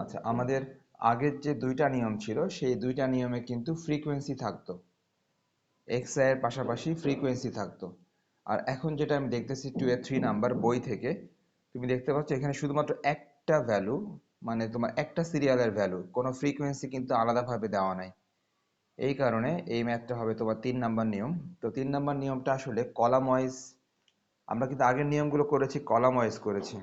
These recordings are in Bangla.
আচ্ছা, আমাদের আগের যে দুইটা নিয়ম ছিল সেই দুইটা নিয়মে কিন্তু ফ্রিকোয়েন্সি থাকতো, এক্স এর পাশাপাশি ফ্রিকোয়েন্সি থাকতো। আর এখন যেটা আমি দেখতেছি 2 এর 3 নাম্বার বই থেকে, তুমি দেখতে পাচ্ছ এখানে শুধুমাত্র একটা ভ্যালু, মানে তোমার একটা সিরিয়ালের ভ্যালু, কোনো ফ্রিকোয়েন্সি কিন্তু আলাদাভাবে দেওয়া নাই। এই কারণে এই ম্যাথটা হবে তোমার 3 নাম্বার নিয়ম। তো 3 নাম্বার নিয়মটা আসলে কলাম ওয়াইজ, আমরা কিন্তু আগের নিয়মগুলো করেছি কলাম ওয়াইজ করেছি,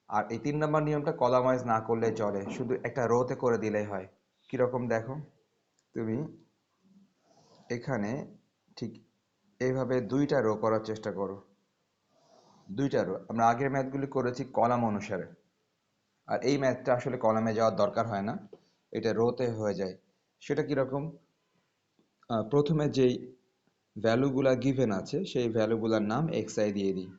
আর এই 3 নাম্বার নিয়মটা কলাম ওয়াইজ না করলে চলে, শুধু একটা রোতে করে দিলেই হয়। কিরকম দেখো, তুমি এখানে ঠিক এইভাবে দুইটা রো করার চেষ্টা করো। দুইটা রো, আমরা আগের ম্যাথগুলি করেছি কলাম অনুসারে, আর এই ম্যাথটা আসলে কলামে যাওয়ার দরকার হয় না, এটা রোতে হয়ে যায়। সেটা কিরকম, প্রথমে যেই ভ্যালুগুলা গিভেন আছে সেই ভ্যালুগুলার নাম এক্স আই দিয়ে দিই।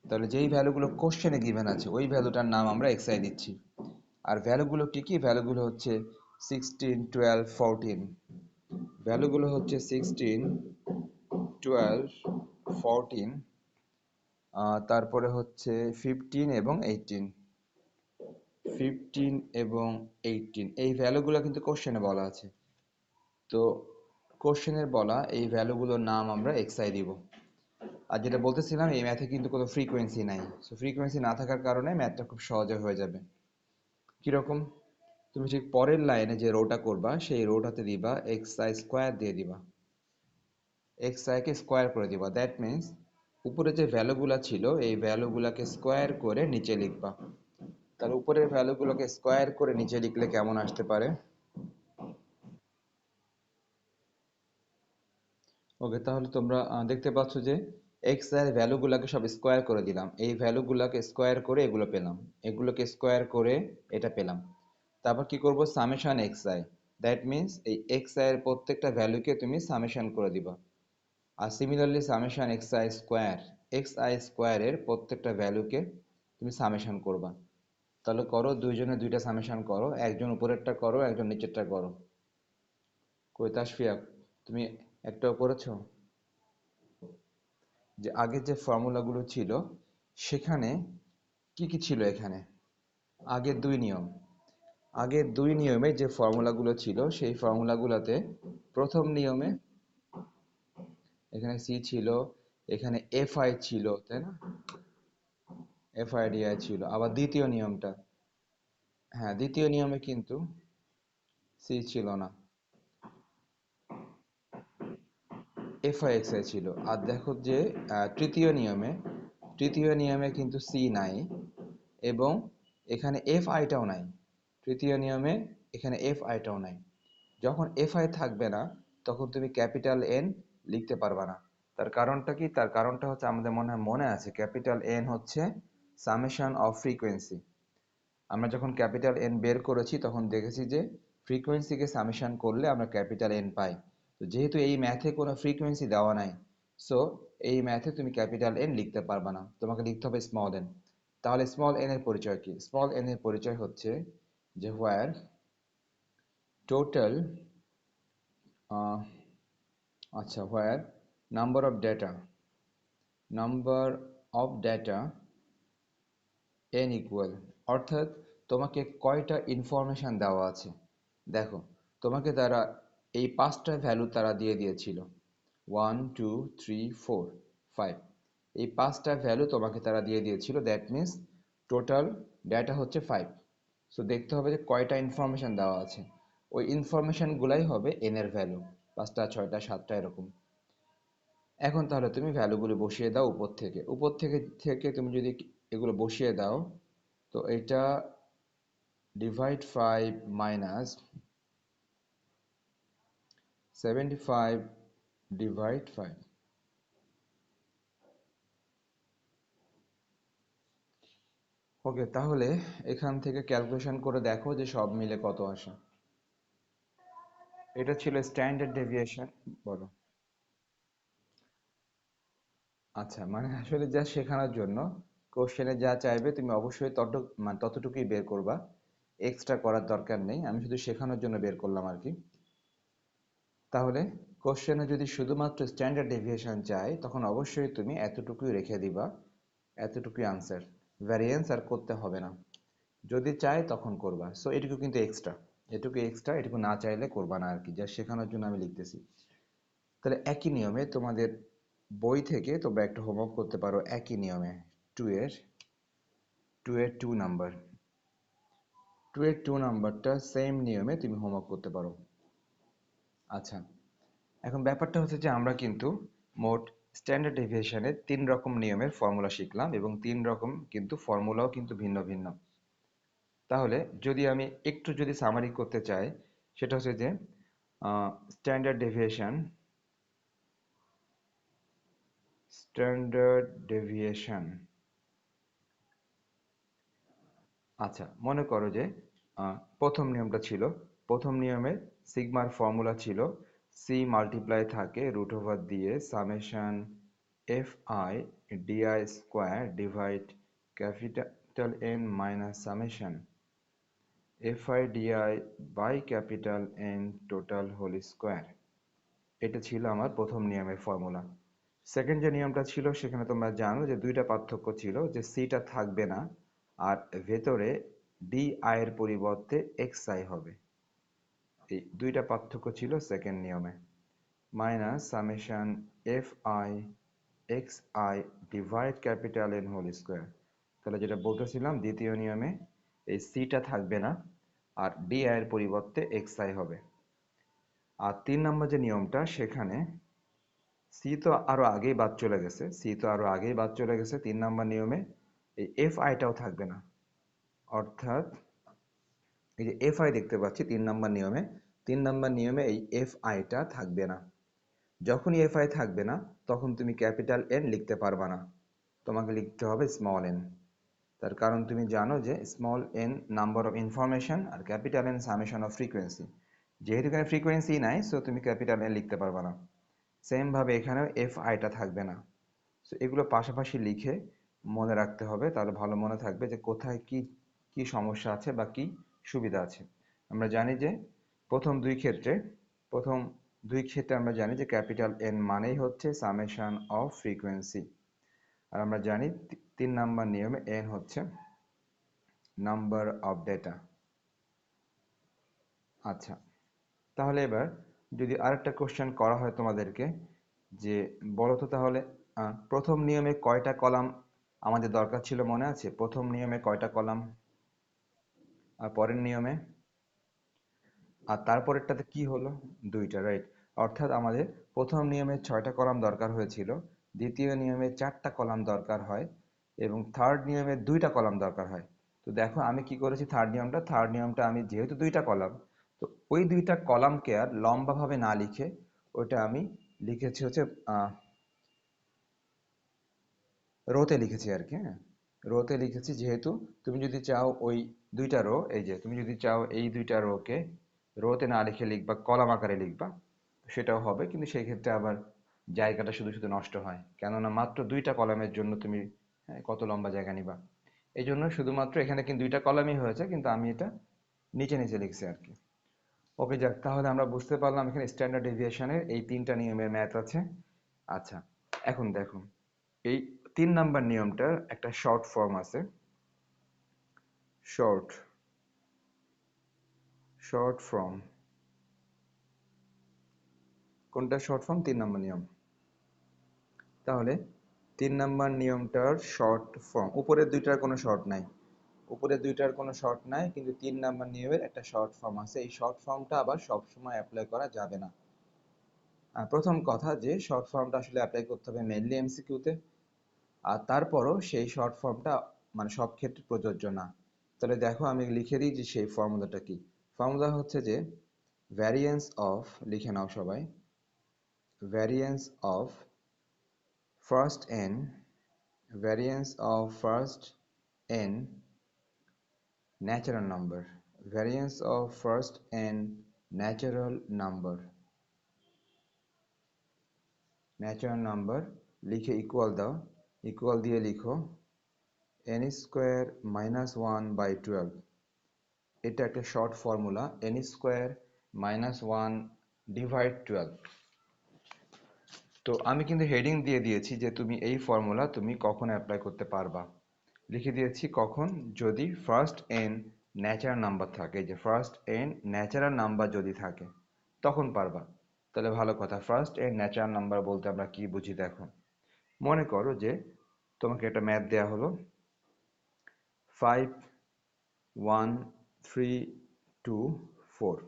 তাহলে যেই ভ্যালুগুলো কোশ্চেনে গিভেন আছে ওই ভ্যালুটার নাম আমরা এক্স আই দিচ্ছি। আর ভ্যালুগুলো কি কি, ভ্যালুগুলো হচ্ছে 16, 12, 14। ভ্যালুগুলো হচ্ছে 16, 12, 14, তারপরে হচ্ছে 15 এবং 18। 15 এবং 18 এই ভ্যালুগুলো কিন্তু কোশ্চেনে বলা আছে। তো কোশ্চেনের বলা এই ভ্যালুগুলোর নাম আমরা এক্সআই দিব। আর যেটা বলতেছিলাম, এই ম্যাথে কিন্তু কোনো ফ্রিকোয়েন্সি নাই, সো ফ্রিকোয়েন্সি না থাকার কারণে ম্যাথটা খুব সহজে হয়ে যাবে। কিরকম, তুমি ঠিক পরের লাইনে যে রোটা করবা সেই রোটাতে দিবা এক্স আই স্কোয়ার দিয়ে দিবা, এক্স আইকে স্কোয়ার করে দিবা। দ্যাট মিন্স উপরে যে ভ্যালুগুলো ছিল এই ভ্যালুগুলোকে স্কোয়ার করে নিচে লিখবা। তাহলে উপরের ভ্যালুগুলোকে স্কোয়ার করে নিচে লিখলে কেমন আসতে পারে? ওকে, তাহলে তোমরা দেখতে পাচ্ছ যে এক্স এর ভ্যালুগুলোকে সব স্কোয়ার করে দিলাম, এই ভ্যালুগুলোকে স্কোয়ার করে এগুলো পেলাম, এগুলোকে স্কোয়ার করে এটা পেলাম। তারপর কি করব, summation X I. That means এই এক্স আই এর প্রত্যেকটা ভ্যালুকে তুমি সামেশন করে দিবা। আর সিমিলারলি সামেশন এক্স আই স্কোয়ারের প্রত্যেকটা ভ্যালুকে তুমি সামেশন করবা। তাহলে করো, দুইজনে দুইটা সামেশন করো, একজন উপরেরটা করো একজন নিচেরটা করো। কই তাসফিয়া, তুমি একটাও করেছো? যে আগের যে ফর্মুলাগুলো ছিল সেখানে কি কি ছিল এখানে, আগের দুই নিয়ম, আগের দুই নিয়মে যে ফর্মুলাগুলো ছিল সেই ফর্মুলাগুলোতে প্রথম নিয়মে এখানে সি ছিল, এখানে এফ আই ছিল, তাই না? এফ আই ডি আই ছিল। আবার দ্বিতীয় নিয়মটা, হ্যাঁ দ্বিতীয় নিয়মে কিন্তু সি ছিল না, এফ আই এক্স আই ছিল। আর দেখো যে তৃতীয় নিয়মে কিন্তু সি নাই, এবং এখানে এফ আইটাও নাই। তৃতীয় নিয়মে এখানে এফ আইটাও নাই। যখন এফ আই থাকবে না তখন তুমি ক্যাপিটাল এন লিখতে পারবা না। তার কারণটা কি, তার কারণটা হচ্ছে আমাদের মনে আছে ক্যাপিটাল এন হচ্ছে সামেশন অফ ফ্রিকোয়েন্সি। আমরা যখন ক্যাপিটাল এন বের করেছি তখন দেখেছি যে ফ্রিকোয়েন্সিকে সামেশন করলে আমরা ক্যাপিটাল এন পাই। তো যেহেতু এই ম্যাথে কোনো ফ্রিকোয়েন্সি দেওয়া নাই, সো এই ম্যাথে তুমি ক্যাপিটাল এন লিখতে পারবা না, তোমাকে লিখতে হবে স্মল এন। তাহলে স্মল এন এর পরিচয় কি? স্মল এন এর পরিচয় হচ্ছে যে হোয়ার টোটাল, আচ্ছা, where number of data, number of data N equal, অর্থাৎ তোমাকে কয়টা ইনফরমেশন দেওয়া আছে। দেখো, তোমাকে তারা এই পাঁচটা ভ্যালু তারা দিয়ে দিয়েছিল, 1, 2, 3, 4, 5। এই পাঁচটা ভ্যালু তোমাকে তারা দিয়ে দিয়েছিল, দ্যাট মিন্স টোটাল ডেটা হচ্ছে 5। সো দেখতে হবে যে কয়টা ইনফরমেশন দেওয়া আছে, ওই ইনফরমেশনগুলাই হবে এন এর ভ্যালু, 5টা 6টা 7টা এরকম। এখন তাহলে তুমি ভ্যালুগুলো বসিয়ে দাও উপর থেকে তুমি যদি এগুলো বসিয়ে দাও, তো এটা ডিভাইড 5 মাইনাস 75 ডিভাইড 5। ওকে, তাহলে এখান থেকে ক্যালকুলেশন করে দেখো যে সব মিলে কত আসে। এটা ছিল স্ট্যান্ডার্ড ডেভিয়েশন। বলো। আচ্ছা, মানে আসলে যা শেখানোর জন্য কোশ্চেনে যা চাইবে তুমি অবশ্যই ততটুকুই বের করবা, এক্সট্রা করার দরকার নেই, আমি শুধু শেখানোর জন্য বের করলাম আর কি। তাহলে কোশ্চেনে যদি শুধুমাত্র স্ট্যান্ডার্ড ডেভিয়েশন চাই তখন অবশ্যই তুমি এতটুকুই রেখে দিবা, এতটুকুই আনসার, ভ্যারিয়েন্স আর করতে হবে না। যদি চাই তখন করবা। সো এটুকু কিন্তু এক্সট্রা, এটুকু না চাইলে করবা না আর কি, যা শেখানোর জন্য আমি লিখতেছি। তাহলে একই নিয়মে তোমাদের বই থেকে তোমরা একটা হোমওয়ার্ক করতে পারো, একই নিয়মে টু এর টু এর টু নাম্বার, টু এর টু নাম্বারটা সেম নিয়মে তুমি হোমওয়ার্ক করতে পারো। আচ্ছা, এখন ব্যাপারটা হচ্ছে যে আমরা কিন্তু মোট স্ট্যান্ডার্ড ডেভিয়েশনের 3 রকম নিয়মের ফর্মুলা শিখলাম, এবং 3 রকম কিন্তু ফর্মুলাও কিন্তু ভিন্ন ভিন্ন। তাহলে যদি আমি একটু যদি সামারি করতে চাই, সেটা হচ্ছে যে স্ট্যান্ডার্ড ডেভিয়েশন, স্ট্যান্ডার্ড ডেভিয়েশন আচ্ছা, মনে করো যে প্রথম নিয়মটা ছিল, প্রথম নিয়মে সিগমার ফর্মুলা ছিল সি মাল্টিপ্লাই থাকে রুট ওভার দিয়ে summation f i d i square divide capital n minus summation f i d i by capital n total whole square. এটা ছিল আমার প্রথম নিয়মের ফর্মুলা। সেকেন্ড যে নিয়মটা ছিল, সেখানে তোমরা জানো যে দুইটা পার্থক্য ছিল, যে সিটা থাকবে না আর ভেতরে ডি এর পরিবর্তে এক্স আই হবে। এই দুইটা পার্থক্য ছিল সেকেন্ড নিয়মে। Minus summation f i x I divide capital n whole square. তাহলে যেটা বলতেছিলাম, দ্বিতীয় নিয়মে এই সিটা থাকবে না আর ডি এর পরিবর্তে এক্স আই হবে। আর 3 নম্বর যে নিয়মটা, সেখানে সি তো আরো আগেই বাদ চলে গেছে, 3 নম্বর নিয়মে এই এফ আইটাও থাকবে না। অর্থাৎ এই যে এফ আই দেখতে পাচ্ছি 3 নম্বর নিয়মে, 3 নম্বর নিয়মে এই এফ আইটা থাকবে না। যখনই এফ আই থাকবে না, তখন তুমি ক্যাপিটাল এন লিখতে পারবা না, তোমাকে লিখতে হবে স্মল এন। তার কারণ তুমি জানো যে small n number of information আর capital n summation of frequency. যেহেতু এখানে ফ্রিকোয়েন্সি নাই, সো তুমি ক্যাপিটাল এন লিখতে পারবা না। সেম ভাবে এখানেও এফ আইটা থাকবে না। সো এগুলো পাশাপাশি লিখে মনে রাখতে হবে, তাহলে ভালো মনে থাকবে যে কোথায় কি কি সমস্যা আছে বা কি সুবিধা আছে। আমরা জানি যে প্রথম দুই ক্ষেত্রে প্রথম দুই ক্ষেত্রে আমরা জানি যে ক্যাপিটাল এন মানেই হচ্ছে সামেশন অফ ফ্রিকোয়েন্সি। আর আমরা জানি 3 নম্বর নিয়মে এন হচ্ছে নাম্বার অফ ডেটা। আচ্ছা, তাহলে এবার যদি আরেকটা কোশ্চেন করা হয় তোমাদেরকে, যে বলো তো তাহলে প্রথম নিয়মে কয়টা কলাম আমাদের দরকার ছিল, মনে আছে? প্রথম নিয়মে কয়টা কলাম, আর পরের নিয়মে, আর তারপরেরটাতে কি হলো? দুইটা, রাইট। অর্থাৎ আমাদের প্রথম নিয়মে 6টা কলাম দরকার হয়েছিল, দ্বিতীয় নিয়মে 4টা কলাম দরকার হয়, এবং থার্ড নিয়মে 2টা কলাম দরকার হয়। তো দেখো আমি কি করেছি, থার্ড নিয়মটা আমি যেহেতু 2টা কলাম, তো ওই 2টা কলামকে আর লম্বাভাবে না লিখে ওইটা আমি লিখেছি হচ্ছে রোতে লিখেছি আর কি। হ্যাঁ, রোতে লিখেছি, যেহেতু তুমি যদি চাও ওই 2টা রো, এই যে তুমি যদি চাও এই 2টা রোকে রোতে না লিখে লিখবা, কলাম আকারে লিখবা, সেটাও হবে, কিন্তু সেই ক্ষেত্রে আবার জায়গাটা শুধু শুধু নষ্ট হয়, কেননা মাত্র 2টা কলামের জন্য তুমি কত লম্বা জায়গা নিবা। এই জন্য শুধুমাত্র এখানে কিন্তু 2টা কলামই হয়েছে, কিন্তু আমি এটা নিচে নিচে লিখছি আর কি। ওকে, যাক, তাহলে আমরা বুঝতে পারলাম এখানে স্ট্যান্ডার্ড ডেভিয়েশনের এই 3টা নিয়মের ম্যাথ আছে। আচ্ছা, এখন দেখো এই 3 নম্বর নিয়মটার একটা শর্ট ফর্ম আছে। শর্ট শর্ট ফর্ম কোনটা? শর্ট ফর্ম 3 নম্বর নিয়ম। তাহলে 3 নম্বর নিয়মটার শর্ট ফর্ম, উপরের দুইটার কোনো শর্ট নাই, কিন্তু 3 নম্বর নিয়মের একটা শর্ট ফর্ম আছে। এই শর্ট ফর্মটা আবার সবসময় অ্যাপ্লাই করা যাবে না। প্রথম কথা, যে শর্ট ফর্মটা আসলে অ্যাপ্লাই করতে হবে মেইনলি এমসিকিউতে, আর তারপরও সেই শর্ট ফর্মটা মানে সব ক্ষেত্রে প্রযোজ্য না। তাহলে দেখো আমি লিখে দিই যে সেই ফর্মুলাটা কি। ফর্মুলা হচ্ছে যে ভ্যারিয়েন্স অফ, লিখে নাও সবাই, variance of first N, variance of first N natural number, variance of first N natural number, natural number লিখে ইকুয়াল দাও, ইকুয়াল দিয়ে লিখো এন স্কোয়ার মাইনাস 1/12। এটা একটা short formula, N square minus 1/12। তো আমি কিন্তু হেডিং দিয়ে দিয়েছি যে তুমি এই ফর্মুলা তুমি কখন অ্যাপ্লাই করতে পারবা। লিখে দিয়েছি কখন, যদি ফার্স্ট এন ন্যাচারাল নাম্বার থাকে, যে ফার্স্ট এন ন্যাচারাল নাম্বার যদি থাকে তখন পারবা। তাহলে ভালো কথা, ফার্স্ট এন ন্যাচারাল নাম্বার বলতে আমরা কি বুঝি দেখো। মনে করো যে তোমাকে একটা ম্যাথ দেয়া হলো 5 1 3 2 4।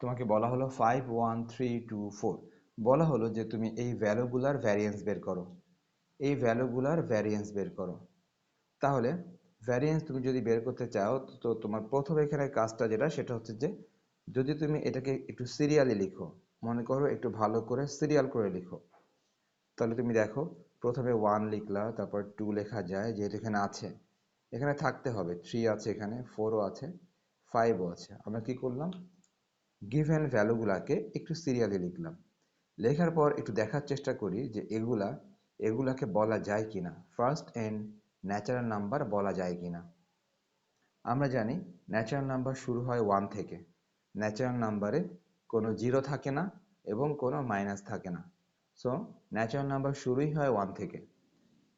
তোমাকে বলা হলো 5 1 3 2 4, বলা হলো যে তুমি এই ভ্যালুগুলার ভ্যারিয়েন্স বের করো, এই ভ্যালুগুলার ভ্যারিয়েন্স বের করো। তাহলে ভ্যারিয়েন্স তুমি যদি বের করতে চাও তো তোমার প্রথম এখানে কাজটা যেটা সেটা হচ্ছে যে যদি তুমি এটাকে একটু সিরিয়ালি লিখো, মনে করো একটু ভালো করে সিরিয়াল করে লিখো, তাহলে তুমি দেখো প্রথমে 1 লিখলা, তারপর 2 লেখা যায় যেহেতু এখানে আছে, এখানে থাকতে হবে 3 আছে, এখানে 4ও আছে, 5ও আছে। আমরা কি করলাম, গিভেন ভ্যালুগুলাকে একটু সিরিয়ালি লিখলাম, লেখার পর একটু দেখার চেষ্টা করি যে এগুলাকে বলা যায় কিনা, ফার্স্ট এন্ড ন্যাচারাল নাম্বার বলা যায় কিনা। আমরা জানি ন্যাচারাল নাম্বার শুরু হয় 1 থেকে, ন্যাচারাল নাম্বারে কোনো জিরো থাকে না এবং কোনো মাইনাস থাকে না। সো ন্যাচারাল নাম্বার শুরুই হয় 1 থেকে।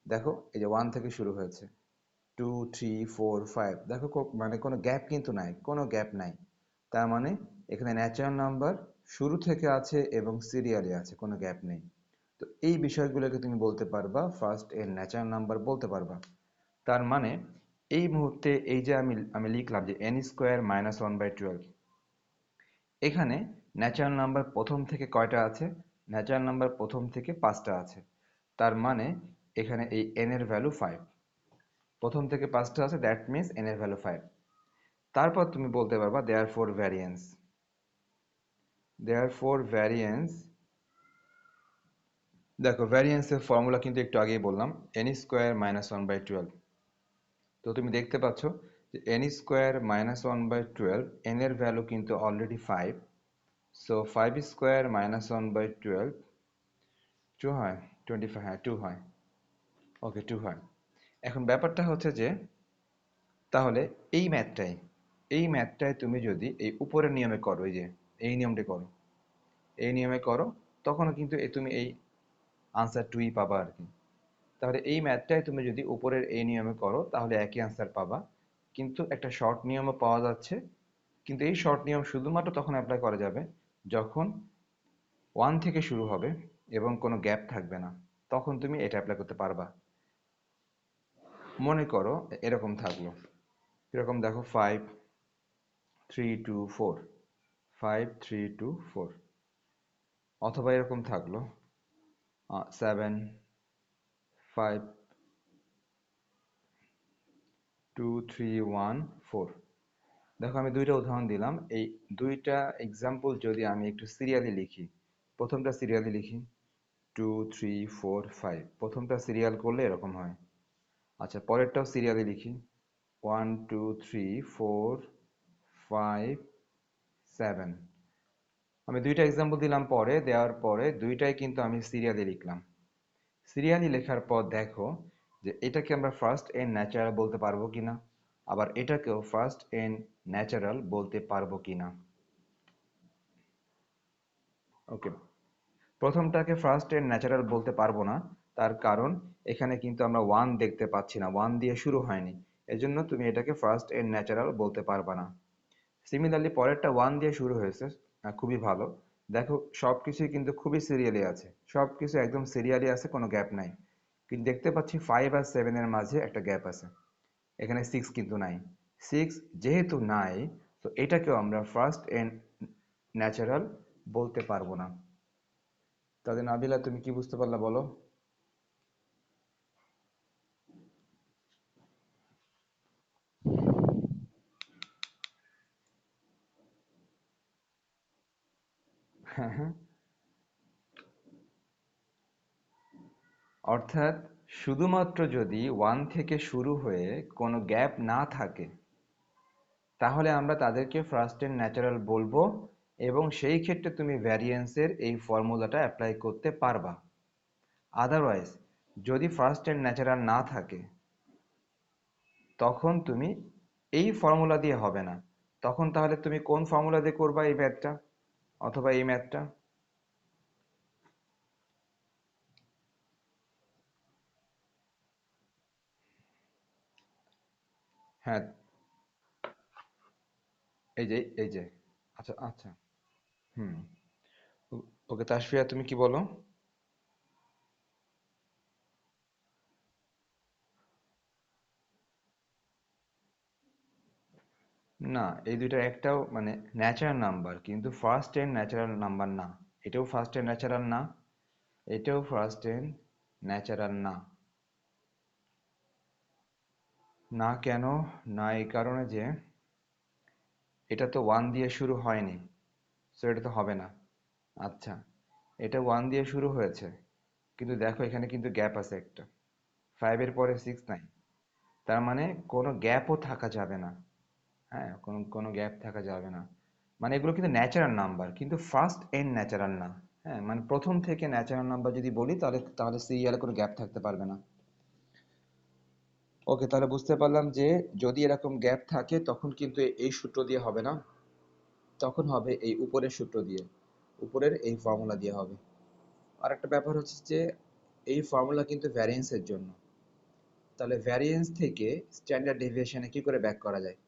দেখো এই যে 1 থেকে শুরু হয়েছে, 2 3 4 5, দেখো মানে কোনো গ্যাপ কিন্তু নাই, কোনো গ্যাপ নাই। তার মানে এখানে ন্যাচারাল নাম্বার শুরু থেকে আছে এবং সিরিয়ালি আছে, কোনো গ্যাপ নেই। তো এই বিষয়গুলোকে তুমি বলতে পারবা ফার্স্ট এর ন্যাচারাল নাম্বার বলতে পারবা। তার মানে এই মুহূর্তে এই যে আমি লিখলাম যে n² - 1/12, এখানে ন্যাচারাল নাম্বার প্রথম থেকে কয়টা আছে, ন্যাচারাল নাম্বার প্রথম থেকে 5টা আছে। তার মানে এখানে এই n এর ভ্যালু 5, প্রথম থেকে 5টা আছে, দ্যাট মিনস n এর ভ্যালু 5। তারপর তুমি বলতে পারবা দেয়ারফর ভ্যারিয়েন্স, দেয়ারফর ভ্যারিয়েন্স, দেখো ভ্যারিয়েন্সের ফর্মুলা কিন্তু একটু আগেই বললাম, n² - 1/12। তো তুমি দেখতে পাচ্ছ যে n² - 1/12, n এর ভ্যালু কিন্তু অলরেডি 5, সো 5² - 1/12 2 হয়, 25, হ্যাঁ 2 হয়, ওকে 2 হয়। এখন ব্যাপারটা হচ্ছে যে তাহলে এই ম্যাথটাই তুমি যদি এই উপরের নিয়মে করো, এই যে এই নিয়মটা করো, এই নিয়মে করো, তখনও কিন্তু তুমি এই আনসার 2ই পাবা আর কি। তাহলে এই ম্যাথটাই তুমি যদি উপরের এই নিয়মে করো তাহলে একই আনসার পাবা, কিন্তু একটা শর্ট নিয়মও পাওয়া যাচ্ছে। কিন্তু এই শর্ট নিয়ম শুধুমাত্র তখন অ্যাপ্লাই করা যাবে যখন 1 থেকে শুরু হবে এবং কোনো গ্যাপ থাকবে না, তখন তুমি এটা অ্যাপ্লাই করতে পারবা। মনে করো এরকম থাকলো, এরকম দেখো 5 3 2 4, 5 3 2 4, অথবা এরকম থাকলো 7 5 2 3 1 4। দেখো আমি দুইটা উদাহরণ দিলাম, এই দুইটা এক্সাম্পল যদি আমি একটু সিরিয়ালি লিখি, প্রথমটা সিরিয়ালি লিখি 2 3 4 5, প্রথমটা সিরিয়াল করলে এরকম হয়। আচ্ছা পরেরটাও সিরিয়ালি লিখি 1 2 3 4 5 7। আমি দুইটা এক্সাম্পল দিলাম, পরে দেওয়ার পরে দুইটাই কিন্তু আমি সিরিয়ালি লিখলাম। সিরিয়ালি লেখার পর দেখো যে এটাকে আমরা ফার্স্ট এন্ড ন্যাচারাল বলতে পারবো কিনা, আবার এটাকেও ফার্স্ট এন্ড ন্যাচারাল বলতে পারবো কিনা। ওকে, প্রথমটাকে ফার্স্ট এন্ড ন্যাচারাল বলতে পারবো না, তার কারণ এখানে কিন্তু আমরা 1 দেখতে পাচ্ছি না, 1 দিয়ে শুরু হয়নি, এজন্য তুমি এটাকে ফার্স্ট এন্ড ন্যাচারাল বলতে পারবা না। সিমিলারলি পরেরটা 1 দিয়ে শুরু হয়েছে, খুবই ভালো। দেখো সবকিছুই কিন্তু খুবই সিরিয়ালি আছে, সবকিছু একদম সিরিয়ালি আছে, কোনো গ্যাপ নাই। কিন্তু দেখতে পাচ্ছি 5 আর 7 এর মাঝে একটা গ্যাপ আছে, এখানে 6 কিন্তু নাই। 6 যেহেতু নাই, তো এটাকেও আমরা ফার্স্ট এন্ড ন্যাচারাল বলতে পারবো না। তাহলে নাবিলা তুমি কি বুঝতে পারলা বলো? হ্যাঁ হ্যাঁ, অর্থাৎ শুধুমাত্র যদি 1 থেকে শুরু হয়ে কোনো গ্যাপ না থাকে তাহলে আমরা তাদেরকে ফার্স্ট এন্ড ন্যাচারাল বলবো, এবং সেই ক্ষেত্রে তুমি ভ্যারিয়েন্সের এই ফর্মুলাটা অ্যাপ্লাই করতে পারবা। আদারওয়াইজ যদি ফার্স্ট এন্ড ন্যাচারাল না থাকে তখন তুমি এই ফর্মুলা দিয়ে হবে না, তখন তাহলে তুমি কোন ফর্মুলা দিয়ে করবা এই ম্যাথটা অথবা এই ম্যাথটা? হ্যাঁ, এই যে আচ্ছা আচ্ছা। হুম। ওকে তাসফিয়া, তুমি কি বলো? না, এই দুইটার একটাও মানে ন্যাচারাল নাম্বার, কিন্তু ফার্স্ট টেন ন্যাচারাল নাম্বার না। এটাও ফার্স্ট টেন ন্যাচারাল না, এটাও ফার্স্ট টেন ন্যাচারাল না। না কেন? না এই কারণে যে এটা তো ওয়ান দিয়ে শুরু হয়নি, সো এটা তো হবে না। আচ্ছা, এটা ওয়ান দিয়ে শুরু হয়েছে, কিন্তু দেখো এখানে কিন্তু গ্যাপ আছে একটা, ফাইভের পরে সিক্স নাই। তার মানে কোনো গ্যাপও থাকা যাবে না। হ্যাঁ, কোনো কোনো গ্যাপ থাকা যাবে না। মানে এগুলো কিন্তু ন্যাচারাল নাম্বার, কিন্তু ফার্স্ট এন্ড ন্যাচারাল না। হ্যাঁ, মানে প্রথম থেকে ন্যাচারাল নাম্বার যদি বলি তাহলে তাহলে সিরিয়ালে কোনো গ্যাপ থাকতে পারবে না। ওকে, তাহলে বুঝতে পারলাম যে যদি এরকম গ্যাপ থাকে তখন কিন্তু এই সূত্র দিয়ে হবে না, তখন হবে এই উপরের সূত্র দিয়ে, উপরের এই ফর্মুলা দিয়ে হবে। আর একটা ব্যাপার হচ্ছে যে এই ফর্মুলা কিন্তু ভ্যারিয়েন্সের জন্য। তাহলে ভ্যারিয়েন্স থেকে স্ট্যান্ডার্ড ডেভিয়েশনে কি করে ব্যাক করা যায়?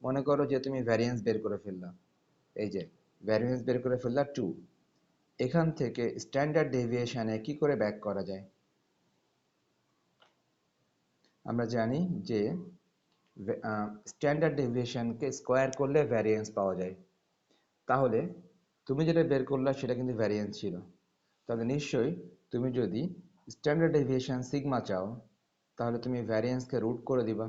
মনে করো যে তুমি ভ্যারিয়েন্স বের করে ফেললা, এই যে ভ্যারিয়েন্স বের করে ফেললা টু, এখান থেকে স্ট্যান্ডার্ড ডেভিয়েশনে কি করে ব্যাক করা যায়? আমরা জানি যে স্ট্যান্ডার্ড ডেভিয়েশনকে স্কোয়ার করলে ভ্যারিয়েন্স পাওয়া যায়। তাহলে তুমি যেটা বের করলা সেটা কিন্তু ভ্যারিয়েন্স ছিল। তাহলে নিশ্চয়ই তুমি যদি স্ট্যান্ডার্ড ডেভিয়েশন সিগমা চাও, তাহলে তুমি ভ্যারিয়েন্সকে রুট করে দিবা।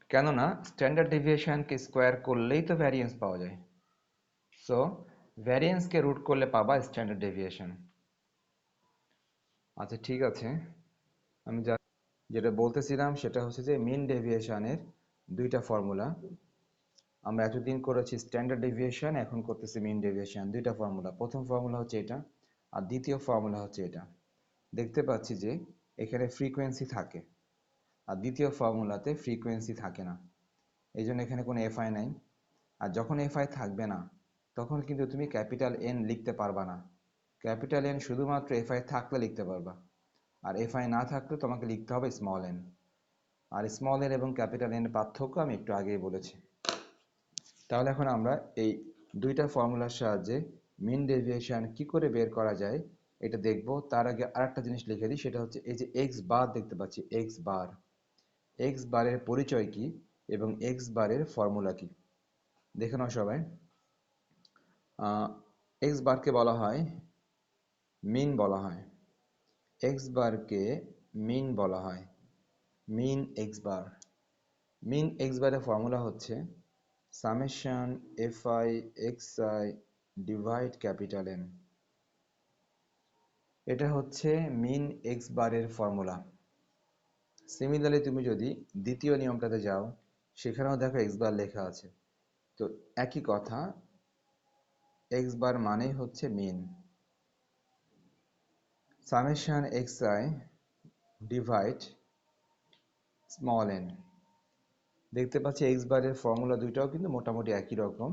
কেননা স্ট্যান্ডার্ড ডেভিয়েশনকে স্কোয়ার করলেই তো ভ্যারিয়েন্স পাওয়া যায়। সো ভ্যারিয়েন্সকে রুট করলে পাবা স্ট্যান্ডার্ড ডেভিয়েশন। আচ্ছা ঠিক আছে, আমি যেটা বলতেছিলাম সেটা হচ্ছে যে মিন ডেভিয়েশনের দুইটা ফর্মুলা। আমরা এতদিন করেছি স্ট্যান্ডার্ড ডেভিয়েশন, এখন করতেছি মিন ডেভিয়েশন। দুইটা ফর্মুলা, প্রথম ফর্মুলা হচ্ছে এটা, আর দ্বিতীয় ফর্মুলা হচ্ছে এটা। দেখতে পাচ্ছি যে এখানে ফ্রিকোয়েন্সি থাকে, আর দ্বিতীয় ফর্মুলাতে ফ্রিকোয়েন্সি থাকে না, এই জন্য এখানে কোনো এফআই নাই। আর যখন এফআই থাকবে না, তখন কিন্তু তুমি ক্যাপিটাল এন লিখতে পারবা না। ক্যাপিটাল এন শুধুমাত্র এফআই থাকলে লিখতে পারবা, আর এফআই না থাকলে তোমাকে লিখতে হবে স্মল এন। আর স্মল এন এবং ক্যাপিটাল এন পার্থক্য আমি একটু আগেই বলেছি। তাহলে এখন আমরা এই দুইটা ফর্মুলার সাহায্যে মিন ডেভিয়েশন কি করে বের করা যায় এটা দেখব। তার আগে আরেকটা জিনিস লিখে দিই, সেটা হচ্ছে এই যে এক্স বার দেখতে পাচ্ছি, এক্স বার, এক্স বারের পরিচয় কি এবং এক্স বারের ফর্মুলা কি দেখে নাও সবাই। এক্স বারকে বলা হয় মিন বলা হয়, এক্স বারকে মিন বলা হয়, মিন এক্স বার। মিন এক্স বারের ফর্মুলা হচ্ছে summation f i x I divide capital N. এটা হচ্ছে মিন এক্স বারের ফর্মুলা। সিমিলারলি তুমি যদি দ্বিতীয় নিয়মটাতে যাও, সেখানেও দেখো এক্স বার লেখা আছে। তো একই কথা, এক্স বার মানেই হচ্ছে mean. Summation X I divide small N. দেখতে পাচ্ছি এক্স বারের ফর্মুলা দুইটাও কিন্তু মোটামুটি একই রকম।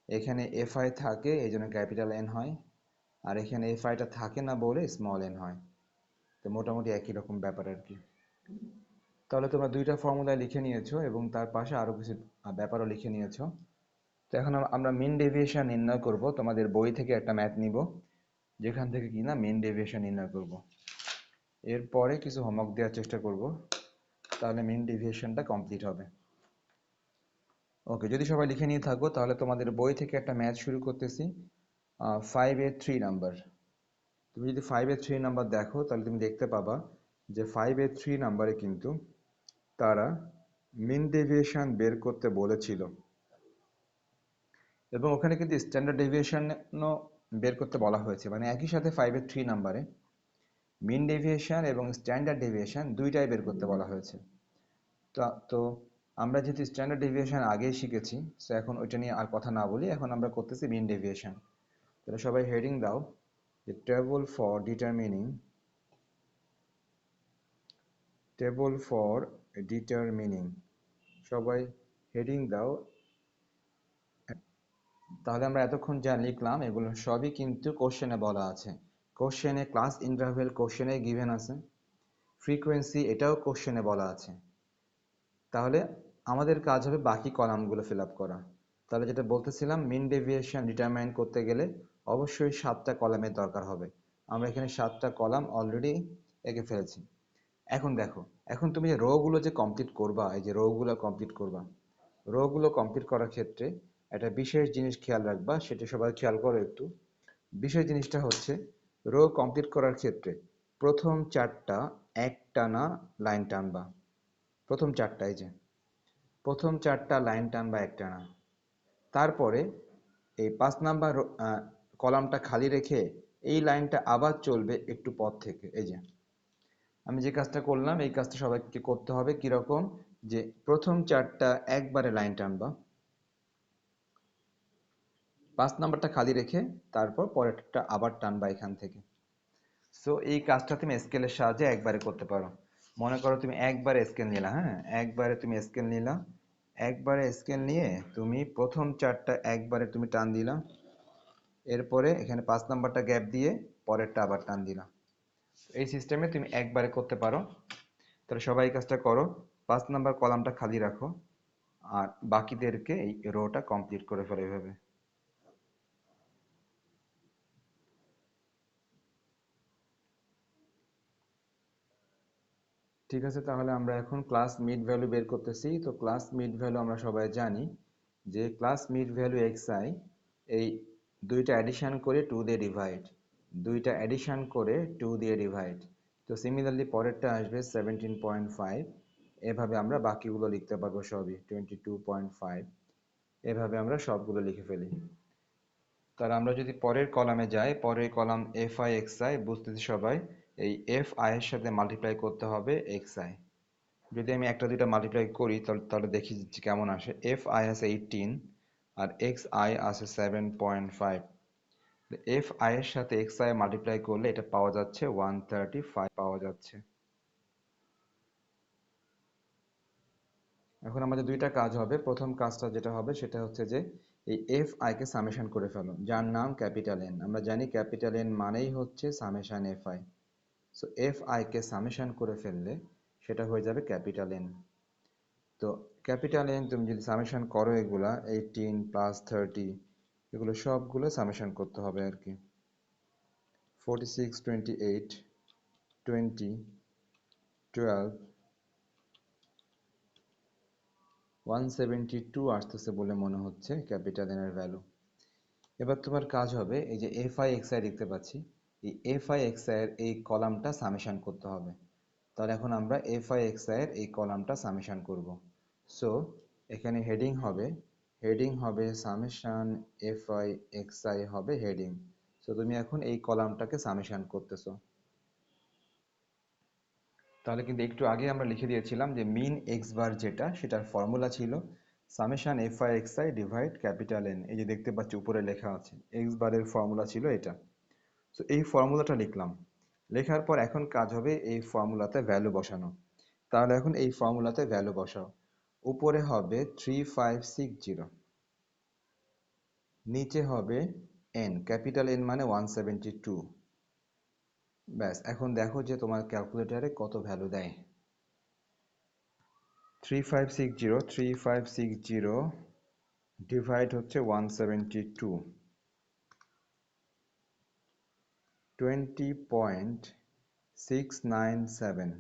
এখানে এফ আই থাকে এই জন্য ক্যাপিটাল এন হয়, আর এখানে এফ আইটা থাকে না বলে স্মল এন হয়। তো মোটামুটি একই রকম ব্যাপার আর কি। তাহলে তোমরা দুইটা ফর্মুলা লিখে নিয়েছো এবং তার পাশে আরো কিছু ব্যাপারও লিখে নিয়েছো। তো এখন আমরা মিন ডেভিয়েশন নির্ণয় করব। তোমাদের বই থেকে একটা ম্যাথ নিব, যেখান থেকে কিনা মিন ডেভিয়েশন নির্ণয় করব। এরপরে কিছু হোমওয়ার্ক দেওয়ার চেষ্টা করব, তাহলে মিন ডেভিয়েশনটা কমপ্লিট হবে। ওকে, যদি সবাই লিখে নিয়ে থাকো তাহলে তোমাদের বই থেকে একটা ম্যাথ শুরু করতেছি। 5A3 number. তুমি যদি 5A3 নাম্বার দেখো তাহলে তুমি দেখতে পাবা যে 5A3 নাম্বারে কিন্তু তারা মিন ডেভিয়েশন বের করতে বলেছিল, এবং ওখানে কিন্তু স্ট্যান্ডার্ড ডেভিয়েশনও বের করতে বলা হয়েছে। মানে একই সাথে 5A3 নাম্বারে মিন ডেভিয়েশন এবং স্ট্যান্ডার্ড ডেভিয়েশন দুইটাই বের করতে বলা হয়েছে। তো আমরা যেহেতু স্ট্যান্ডার্ড ডেভিয়েশন আগেই শিখেছি, সো এখন ওইটা নিয়ে আর কথা না বলি, এখন আমরা করতেছি মিন ডেভিয়েশন। তাহলে সবাই হেডিং দাও যে টেবল ফর ডিটারমিনিং। সবাই হেডিং দাও। তাহলে আমরা এতক্ষণ যা লিখলাম এগুলো সবই কিন্তু কোশ্চেনে বলা আছে। কোশ্চেনে ক্লাস ইন্টারভেল কোশ্চেনে গিভেন আছে, ফ্রিকোয়েন্সি এটাও কোশ্চেনে বলা আছে। তাহলে আমাদের কাজ হবে বাকি কলামগুলো ফিল আপ করা। তাহলে যেটা বলতেছিলাম, মিন ডেভিয়েশন ডিটারমাইন করতে গেলে অবশ্যই 7টা কলামের দরকার হবে। আমরা এখানে 7টা কলাম অলরেডি এঁকে ফেলেছি। এখন দেখো, এখন তুমি যে রোগুলো যে কমপ্লিট করবা, এই যে রোগুলো কমপ্লিট করবা, রোগুলো কমপ্লিট করার ক্ষেত্রে একটা বিশেষ জিনিস খেয়াল রাখবা, সেটা সবাই খেয়াল করো একটু। বিশেষ জিনিসটা হচ্ছে, রো কমপ্লিট করার ক্ষেত্রে প্রথম 4টা একটানা লাইন টানবা। প্রথম 4টা, এই যে প্রথম 4টা লাইন টানবা একটানা। তারপরে এই 5 নাম্বার কলামটা খালি রেখে এই লাইনটা আবার চলবে একটু পর থেকে। এই যে আমি যে কাজটা করলাম, এই কাজটা সবাইকে করতে হবে। কিরকম? যে প্রথম 4টা একবারে লাইন টানবা, 5 নাম্বারটা খালি রেখে তারপর পরেরটা আবার টানবা এখান থেকে। সো এই কাজটা তুমি স্কেলের সাহায্যে একবারে করতে পারো। মনে করো তুমি একবারে স্কেল নিলা, হ্যাঁ, একবারে তুমি স্কেল নিলা, একবারে স্কেল নিয়ে তুমি প্রথম 4টা একবারে তুমি টান দিলা, এরপরে এখানে 5 নাম্বারটা গ্যাপ দিয়ে পরেরটা আবার টান দিলা। এই সিস্টেমে তুমি একবারে করতে পারো। তাহলে সবাই এই কাজটা করো, 5 নাম্বার কলামটা খালি রাখো, আর বাকিদেরকে এই রোটা কমপ্লিট করে ফেলো এভাবে। ঠিক আছে, তাহলে আমরা এখন ক্লাস মিড ভ্যালু বের করতেছি। তো ক্লাস মিড ভ্যালু আমরা সবাই জানি যে ক্লাস মিড ভ্যালু xi, এই দুইটা অ্যাডিশন করে 2 দিয়ে ডিভাইড, দুইটা অ্যাডিশন করে 2 দিয়ে ডিভাইড। তো সিমিলারলি পরেরটা আসবে 17.5। এভাবে আমরা বাকিগুলো লিখতে পারবো সবই, 22.5। এভাবে আমরা সবগুলো লিখে ফেলি। তার আমরা যদি পরের কলামে যাই, পরের কলাম fi xi, বুঝতেছি সবাই এই fi এর সাথে মাল্টিপ্লাই করতে হবে xi। যদি আমি একটা দুইটা মাল্টিপ্লাই করি তাহলে তাহলে দেখি যে কেমন আসে। fi আছে 18 আর xi আছে 7.5। fi এর সাথে xi মাল্টিপ্লাই করলে এটা পাওয়া যাচ্ছে 135 পাওয়া যাচ্ছে। এখন আমাদের দুইটা কাজ হবে। প্রথম কাজটা যেটা হবে সেটা হচ্ছে যে এই fi কে সামেশন করে ফেলো, যার নাম ক্যাপিটাল N। আমরা জানি ক্যাপিটাল N মানেই হচ্ছে সামেশন fi। সো fi কে সামেশন করে ফেললে সেটা হয়ে যাবে ক্যাপিটাল N। তো ক্যাপিটাল N তুমি যদি সামেশন করো, এগুলা 18 প্লাস 30, এগুলো সবগুলো সামেশন করতে হবে আর কি। 46, 28, 20, 12, 172 আসতেছে বলে মনে হচ্ছে ক্যাপিটাল N এর ভ্যালু। এবার তোমার কাজ হবে, এই যে fi xi দেখতে পাচ্ছি, এই fi xi এর এই কলামটা সামেশন করতে হবে। তাহলে এখন আমরা fi xi এর এই কলামটা সামেশন করব। সো এখানে হেডিং হবে সামেশন fi xi হবে হেডিং। সো তুমি এখন এই কলামটাকে সামেশন করতেছো। তাহলে কিন্তু একটু আগে আমরা লিখে দিয়েছিলাম যে মিন এক্স বার যেটা, সেটার ফর্মুলা ছিল summation fi xi divide capital N। এই যে দেখতে পাচ্ছি উপরে লেখা আছে, এক্স বারের ফর্মুলা ছিল এটা। সো এই ফর্মুলাটা লিখলাম, লেখার পর এখন কাজ হবে এই ফর্মুলাতে ভ্যালু বসানো। তাহলে এখন এই ফর্মুলাতে ভ্যালু বসাও। উপরে হবে 3560, নিচে হবে n, ক্যাপিটাল N মানে 172। ব্যাস, এখন দেখো যে তোমার ক্যালকুলেটরে কত ভ্যালু দেয়। 3560 ডিভাইড হচ্ছে 172, 20.697,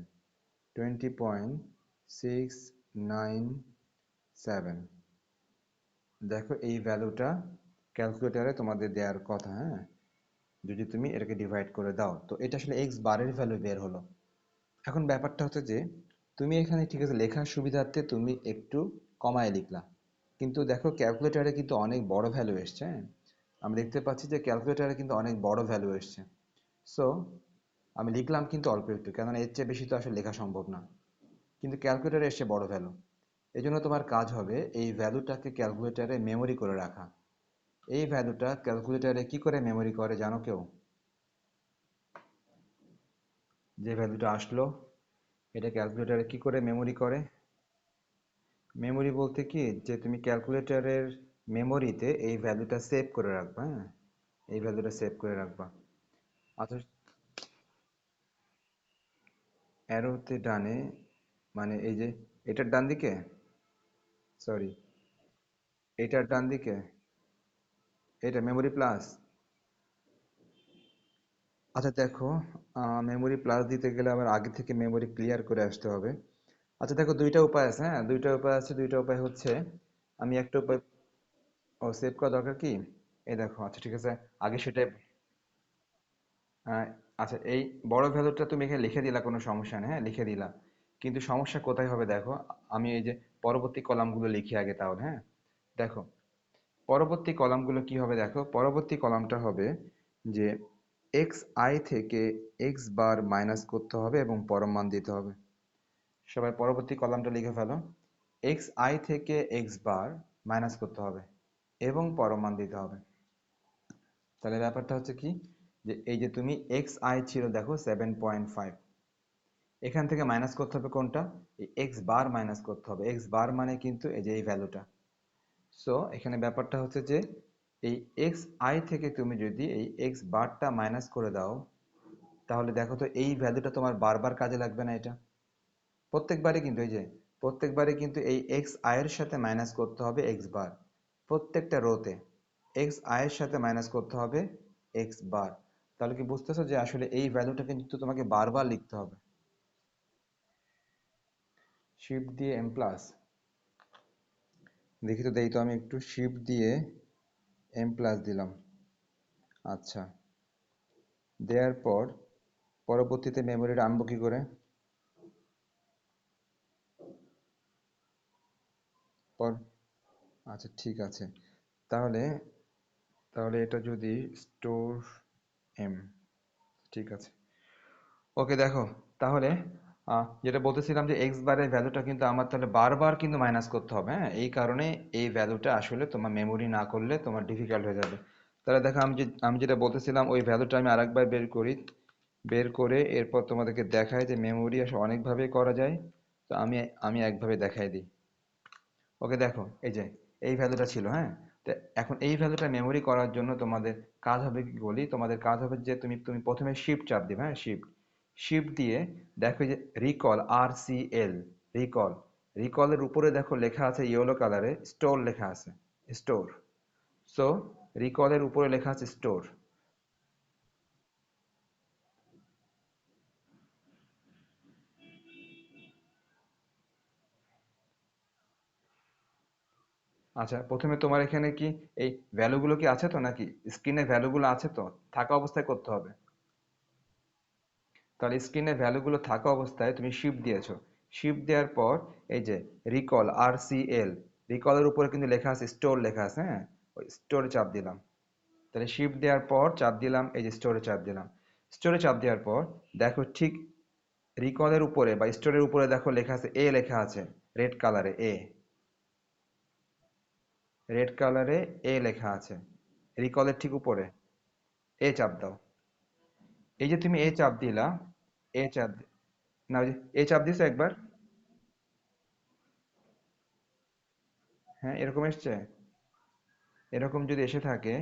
20.697। দেখো এই ভ্যালুটা ক্যালকুলেটরে তোমাদের দেওয়ার কথা, হ্যাঁ, যদি তুমি এটাকে ডিভাইড করে দাও। তো এটা আসলে এক্স বারের ভ্যালু বের হলো। এখন ব্যাপারটা হচ্ছে যে তুমি এখানে ঠিক আছে লেখার সুবিধার্থে তুমি একটু কমায় লিখলা, কিন্তু দেখো ক্যালকুলেটরে কিন্তু অনেক বড় ভ্যালু এসছে, হ্যাঁ, আমি দেখতে পাচ্ছি যে ক্যালকুলেটরে কিন্তু অনেক বড় ভ্যালু এসছে। সো আমি লিখলাম কিন্তু অল্প একটু, কেননা এর চেয়ে বেশি তো আসলে লেখা সম্ভব না, কিন্তু ক্যালকুলেটরে এসে বড় ভ্যালু। এই জন্য তোমার কাজ হবে এই ভ্যালুটাকে ক্যালকুলেটরে মেমোরি করে রাখা। এই ভ্যালুটা ক্যালকুলেটরে কি করে মেমোরি করে জানো কেউ? যে ভ্যালুটা আসলো, এটা ক্যালকুলেটরে কি করে মেমোরি করে? মেমোরি বলতে কি, যে তুমি ক্যালকুলেটরের মেমোরিতে এই ভ্যালুটা সেভ করে রাখবা, হ্যাঁ, এই ভ্যালুটা সেভ করে রাখবা। আচ্ছা, অ্যারোতে ডানে, মানে এই যে এটার ডান দিকে, সরি, এটার ডান দিকে, এটা মেমোরি প্লাস। আচ্ছা দেখো, মেমোরি প্লাস দিতে গেলে আবার আগে থেকে মেমোরি ক্লিয়ার করে আসতে হবে। আচ্ছা দেখো, দুইটা উপায় আছে, হ্যাঁ দুইটা উপায় আছে। দুইটা উপায় হচ্ছে, আমি একটা উপায়, ও সেভ করা দরকার কি, এই দেখো, আচ্ছা ঠিক আছে, আগে সেটাই। আহ, আচ্ছা এই বড় ভ্যালুটা তুমি এখানে লিখে দিলা, কোনো সমস্যা নেই, হ্যাঁ লিখে দিলা। কিন্তু সমস্যা কোথায় হবে দেখো, আমি এই যে পরবর্তী কলামগুলো লিখি আগে তাহলে, হ্যাঁ দেখো, পরবর্তী কলামগুলো কি হবে দেখো, পরবর্তী কলামটা হবে যে এক্স আই থেকে এক্স বার মাইনাস করতে হবে এবং পরম মান দিতে হবে। সবাই পরবর্তী কলামটা লিখে ফেলো, এক্স আই থেকে এক্স বার মাইনাস করতে হবে এবং পরম মান দিতে হবে। তাহলে ব্যাপারটা হচ্ছে কি, যে এই যে তুমি এক্স আই ছিল দেখো 7.5, এখান থেকে মাইনাস করতে হবে কোনটা, এই এক্স বার মাইনাস করতে হবে। এক্স বার মানে কিন্তু এই যে এই ভ্যালুটা। সো এখানে ব্যাপারটা হচ্ছে যে এই এক্স আই থেকে তুমি যদি এই এক্স বারটা মাইনাস করে দাও, তাহলে দেখো তো এই ভ্যালুটা তোমার বারবার কাজে লাগবে না এটা, প্রত্যেকবারই কিন্তু এই যে, প্রত্যেকবারই কিন্তু এই এক্স আই এর সাথে মাইনাস করতে হবে এক্স বার, প্রত্যেকটা রোতে এক্স আই এর সাথে মাইনাস করতে হবে এক্স বার। তাহলে কি বুঝতেছো যে আসলে এই ভ্যালুটা কিন্তু তোমাকে বারবার লিখতে হবে। শিফট দিয়ে এম প্লাস, দেখি তো, দেই তো, আমি একটু শিফট দিয়ে এম প্লাস দিলাম। আচ্ছা, দেওয়ার পর পরবর্তীতে মেমোরিটা আনবো কি করে, পর, আচ্ছা ঠিক আছে, তাহলে, তাহলে এটা যদি স্টোর এম, ঠিক আছে, ওকে দেখো, তাহলে যেটা বলতেছিলাম যে এক্স বারের ভ্যালুটা কিন্তু আমার তাহলে বারবার কিন্তু মাইনাস করতে হবে, হ্যাঁ এই কারণে এই ভ্যালুটা আসলে তোমার মেমোরি না করলে তোমার ডিফিকাল্ট হয়ে যাবে। তাহলে দেখো, আমি যেটা বলতেছিলাম ওই ভ্যালুটা আমি আরেকবার বের করি, বের করে এরপর তোমাদেরকে দেখাই যে মেমোরি আসলে অনেকভাবেই করা যায়। তো আমি আমি একভাবে দেখাই দিই। ওকে দেখো, এই যে এই ভ্যালুটা ছিল, হ্যাঁ, তো এখন এই ভ্যালুটা মেমোরি করার জন্য তোমাদের কাজ হবে কি বলি, তোমাদের কাজ হবে যে তুমি তুমি প্রথমে শিফট চাপ দিবে, হ্যাঁ শিফট, শিফট দিয়ে দেখো যে রিকল আর সি এল, রিকল, রিকলের উপরে দেখো লেখা আছে ইয়েলো কালারে স্টোর লেখা আছে, স্টোর। সো রিকলের উপরে লেখা আছে স্টোর। আচ্ছা প্রথমে তোমার এখানে কি এই ভ্যালুগুলো কি আছে তো, নাকি স্ক্রিনে ভ্যালুগুলো আছে তো, থাকা অবস্থায় করতে হবে। তাহলে স্ক্রিনে ভ্যালুগুলো থাকা অবস্থায় তুমি শিফট দিয়েছো, শিফট দেওয়ার পর এই যে রিকল আর সি এল, রিকলের উপরে কিন্তু লেখা আছে স্টোর লেখা আছে, হ্যাঁ ওই স্টোরে চাপ দিলাম। তাহলে শিফট দেওয়ার পর চাপ দিলাম, এই যে স্টোরে চাপ দিলাম। স্টোরে চাপ দেওয়ার পর দেখো ঠিক রিকলের উপরে বা স্টোরের উপরে দেখো লেখা আছে এ, লেখা আছে রেড কালারে এ, রেড কালারে এ লেখা আছে রিকলের ঠিক উপরে, এ চাপ দাও। এই যে তুমি এ চাপ দিলা, এ চাপ না, ওই যে এ চাপ দিছো একবার, হ্যাঁ এরকম এসছে, এরকম যদি এসে থাকে,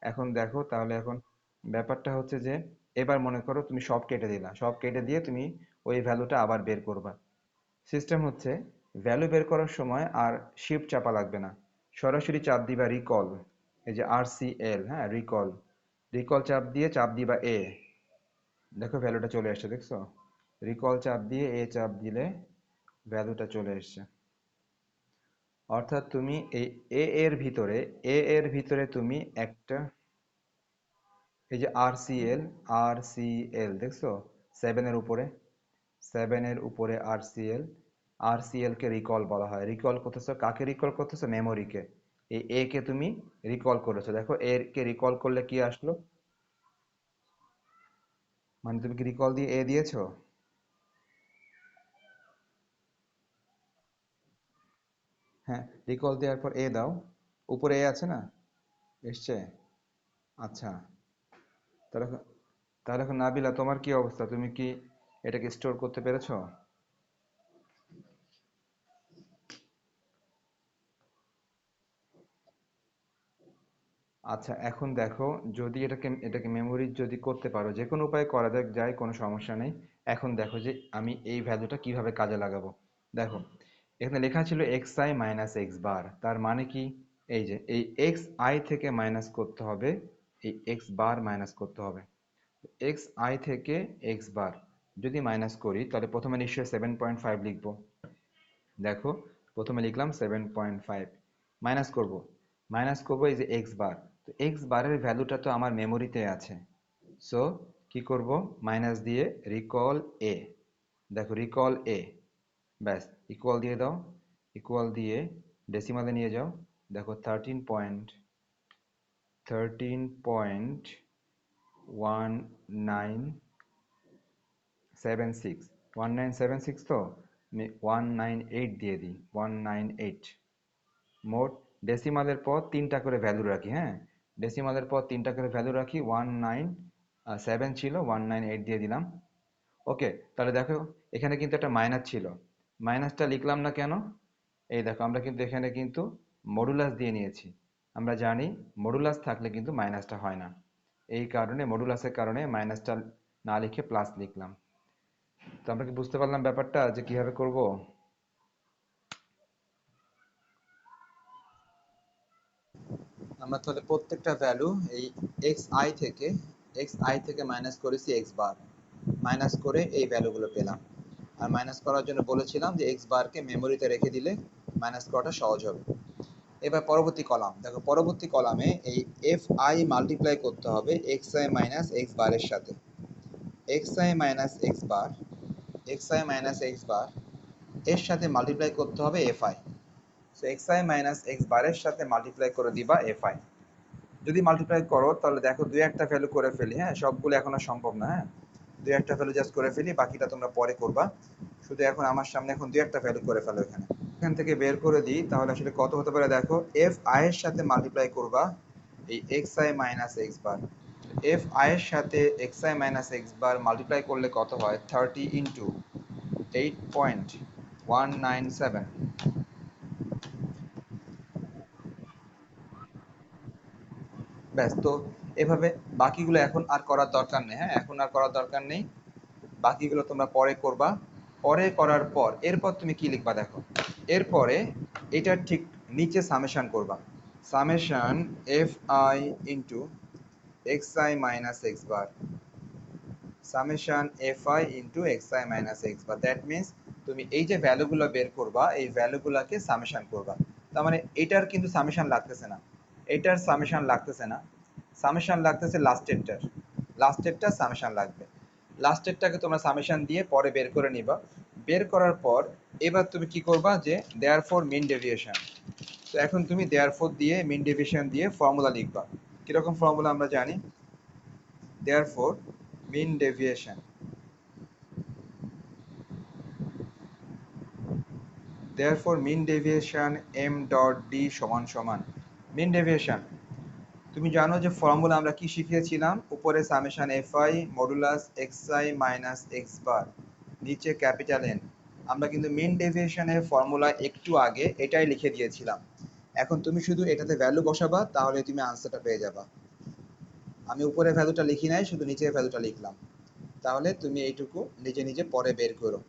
এখন দেখো তাহলে এখন ব্যাপারটা হচ্ছে যে এবার মনে করো তুমি সব কেটে দিলা, সব কেটে দিয়ে তুমি ওই ভ্যালুটা আবার বের করবা। সিস্টেম হচ্ছে ভ্যালু বের করার সময় আর শিফট চাপা লাগবে না, সরাসরি চাপ দিবা রিকল, এই যে আর সি এল, হ্যাঁ রিকল, রিকল চাপ দিয়ে চাপ দিবা এ, দেখো ভ্যালুটা চলে আসছে দেখছো, রিকল চাপ দিয়ে এ চাপ দিলে ভ্যালুটা চলে এসছে। অর্থাৎ তুমি এই এ এর ভিতরে, এ এর ভিতরে তুমি একটা, এই যে আর সি এল, আর সি এল দেখছো, সেভেনের উপরে, সেভেনের উপরে আর সি এল, আর সি এল কে রিকল বলা হয়। রিকল করতেছো কাকে, রিকল করতেছো মেমোরিকে, এই এ কে তুমি রিকল করেছো, দেখো এ কে রিকল করলে কি আসলো, মানে তুমি কি রিকল দিয়ে এ দিয়েছো, হ্যাঁ রিকল দেওয়ার পর এ দাও, উপরে এ আছে না, এসছে। আচ্ছা, তাহলে তাহলে এখন নাবিলা তোমার কি অবস্থা, তুমি কি এটাকে স্টোর করতে পেরেছো? আচ্ছা এখন দেখো, যদি এটাকে মেমোরি যদি করতে পারো, যে কোনো উপায়ে করা যাক, যায় কোনো সমস্যা নেই। এখন দেখো যে আমি এই ভ্যালুটা কিভাবে কাজে লাগাবো। দেখো এখানে লেখা ছিল x I minus x bar, তার মানে কি এই যে এই এক্স আই থেকে মাইনাস করতে হবে, এই এক্স বার মাইনাস করতে হবে। এক্স আই থেকে এক্স বার যদি মাইনাস করি তাহলে প্রথমে নিশ্চয়ই 7.5 লিখবো। দেখো প্রথমে লিখলাম 7.5, মাইনাস করব এই যে এক্স বার। তো এক্স বারের ভ্যালুটা তো আমার মেমোরিতে আছে, সো কি করব, মাইনাস দিয়ে রিকল এ, দেখো রিকল এ, ব্যাস ইকুয়াল দিয়ে দাও, ইকুয়াল দিয়ে ডেসিমালে নিয়ে যাও, দেখো 13.1976, 1976 তো আমি 198 দিয়ে দিই, 198। মোট ডেসিমালের পর তিনটা করে ভ্যালু রাখি, হ্যাঁ ডেসিমালের পর তিনটা করে ভ্যালু রাখি, 197 ছিল, 198 দিয়ে দিলাম। ওকে, তাহলে দেখো এখানে কিন্তু একটা মাইনাস ছিল, মাইনাসটা লিখলাম না কেন, এই দেখো আমরা কিন্তু এখানে কিন্তু মডুলাস দিয়ে নিয়েছি, আমরা জানি মডুলাস থাকলে কিন্তু মাইনাসটা হয় না, এই কারণে মডুলাসের কারণে মাইনাসটা না লিখে প্লাস লিখলাম। তো আমরা কি বুঝতে পারলাম ব্যাপারটা যে কিভাবে করব? আমরা তাহলে প্রত্যেকটা ভ্যালু এই এক্স আই থেকে মাইনাস করেছি এক্স বার, মাইনাস করে এই ভ্যালুগুলো পেলাম। আর মাইনাস করার জন্য বলেছিলাম যে এক্স বারকে মেমোরিতে রেখে দিলে মাইনাস করাটা সহজ হবে। এবার পরবর্তী কলাম দেখো, পরবর্তী কলামে এই এফ আই মাল্টিপ্লাই করতে হবে এক্স আই মাইনাস এক্স বারের সাথে, X I minus x bar, X I minus x bar এর সাথে মাল্টিপ্লাই করতে হবে F I. So X I minus X বারের সাথে মাল্টিপ্লাই করে দিবা এফ আই। যদি মাল্টিপ্লাই করো তাহলে দেখো দুই একটা ভ্যালু করে ফেলি, হ্যাঁ সবগুলো এখনো সম্ভব না, হ্যাঁ দুই একটা ভ্যালু জাস্ট করে ফেলি, বাকিটা তোমরা পরে করবা। শুধু এখন আমার সামনে এখন দুই একটা ভ্যালু করে ফেলো এখানে, এখান থেকে বের করে দিই তাহলে আসলে কত হতে পারে। দেখো এফ আই এর সাথে মাল্টিপ্লাই করবা এই x I minus x bar, F I এর সাথে X I minus x bar multiply করলে কত হয়, 30 ইন্টু 8.197। ব্যাস, তো এভাবে বাকিগুলো এখন আর করার দরকার নেই, হ্যাঁ এখন আর করার দরকার নেই, বাকিগুলো তোমরা পরে করবা। পরে করার পর এরপর তুমি কি লিখবা দেখো, এরপরে এটার ঠিক নিচে সামেশন করবা, summation f I into x I minus x bar, summation f I into x I minus x bar, that means তুমি এই যে ভ্যালুগুলো বের করবা এই ভ্যালুগুলোকে সামেশন করবা। তার মানে এটার কিন্তু সামেশন লাগতেছে না, এটার সামেশন লাগতেছে না, সামেশন লাগতেছে লাস্টেরটার, লাস্টেরটা সামেশন লাগবে, লাস্টেরটাকে তোমরা সামেশন দিয়ে পরে বের করে নিবা। বের করার পর এবার তুমি কি করবা যে দেয়ার ফর মিন ডেভিয়েশন, তো এখন তুমি দেয়ার ফর দিয়ে মিন ডেভিয়েশন দিয়ে ফর্মুলা লিখবা। কিরকম ফর্মুলা আমরা জানি, therefore mean deviation, therefore mean deviation m dot d সমান সমান মিন ডেভিয়েশন। তুমি জানো যে ফর্মুলা আমরা কি শিখিয়েছিলাম, উপরে summation f i modulus x I minus x bar, নিচে ক্যাপিটাল এন। আমরা কিন্তু মিন ডেভিয়েশনের ফর্মুলা একটু আগে এটাই লিখে দিয়েছিলাম, এখন তুমি শুধু এটাতে ভ্যালু বসাবা তাহলে তুমি আনসারটা পেয়ে যাবা। আমি উপরে ভ্যালুটা লিখি নাই, শুধু নিচের ভ্যালুটা লিখলাম, তাহলে তুমি এইটুকু নিজে নিজে পরে বের করো,